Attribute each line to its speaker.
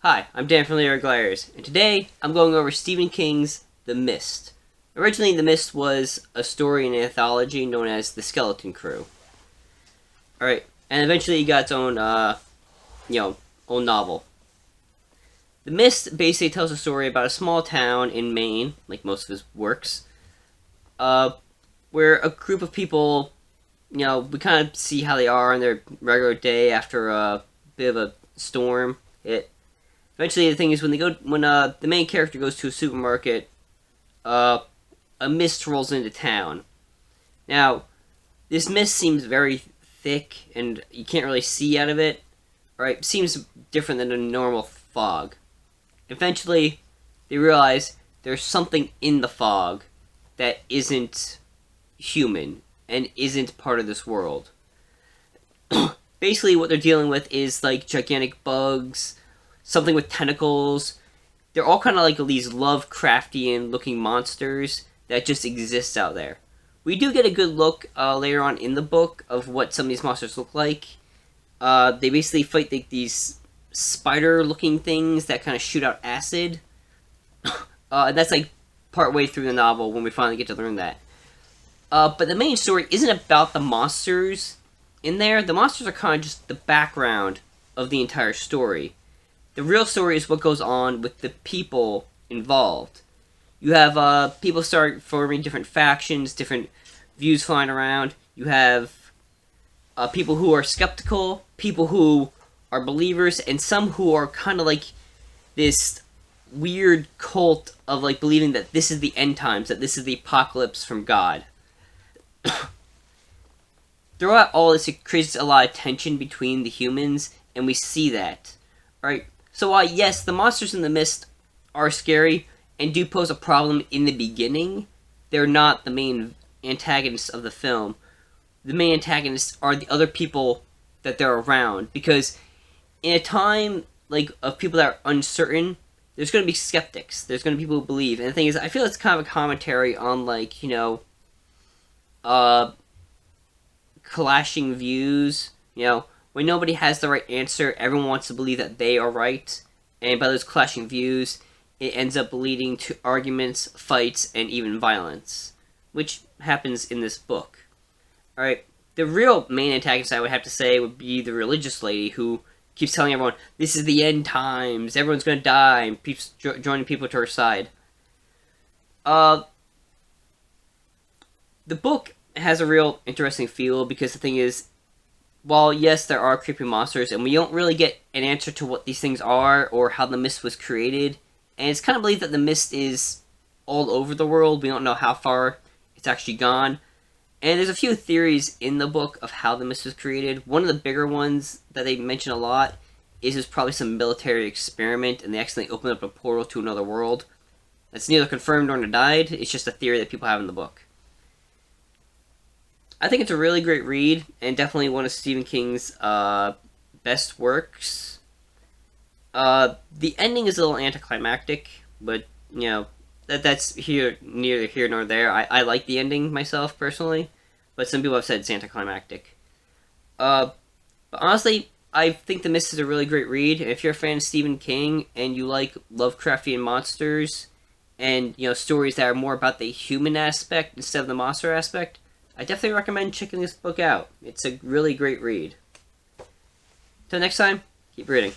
Speaker 1: Hi, I'm Dan from Lyric Gliders, and today I'm going over Stephen King's The Mist. Originally, The Mist was a story in an anthology known as The Skeleton Crew. Alright, and eventually it got its own, own novel. The Mist basically tells a story about a small town in Maine, like most of his works, where a group of people, we kind of see how they are on their regular day after a bit of a storm hit. Eventually, the thing is, when the main character goes to a supermarket, a mist rolls into town. Now, this mist seems very thick, and you can't really see out of it. Right? Seems different than a normal fog. Eventually, they realize there's something in the fog that isn't human and isn't part of this world. Basically, what they're dealing with is like gigantic bugs, something with tentacles. They're all kind of like these Lovecraftian looking monsters that just exist out there. We do get a good look later on in the book of what some of these monsters look like. They basically fight these spider looking things that kind of shoot out acid. And that's like part way through the novel when we finally get to learn that. But the main story isn't about the monsters in there. The monsters are kind of just the background of the entire story. The real story is what goes on with the people involved. You have people start forming different factions, different views flying around. You have people who are skeptical, people who are believers, and some who are kind of like this weird cult of like believing that this is the end times, that this is the apocalypse from God. Throughout all this, it creates a lot of tension between the humans, and we see that. Alright, so yes, the monsters in the mist are scary and do pose a problem in the beginning. They're not the main antagonists of the film. The main antagonists are the other people that they're around, because in a time like of people that are uncertain, there's going to be skeptics. There's going to be people who believe. And the thing is, I feel it's kind of a commentary on like, clashing views. When nobody has the right answer, everyone wants to believe that they are right. And by those clashing views, it ends up leading to arguments, fights, and even violence, which happens in this book. Alright, the real main antagonist, I would have to say, would be the religious lady who keeps telling everyone, this is the end times, everyone's gonna die, and keeps joining people to her side. The book has a real interesting feel, because the thing is, while yes, there are creepy monsters, and we don't really get an answer to what these things are, or how the mist was created, and it's kind of believed that the mist is all over the world. We don't know how far it's actually gone. And there's a few theories in the book of how the mist was created. One of the bigger ones that they mention a lot is there's probably some military experiment, and they accidentally opened up a portal to another world. That's neither confirmed nor denied. It's just a theory that people have in the book. I think it's a really great read, and definitely one of Stephen King's best works. The ending is a little anticlimactic, but, that's neither here nor there. I like the ending myself, personally, but some people have said it's anticlimactic. But honestly, I think The Mist is a really great read, and if you're a fan of Stephen King, and you like Lovecraftian monsters, and, stories that are more about the human aspect instead of the monster aspect, I definitely recommend checking this book out. It's a really great read. Till next time, keep reading.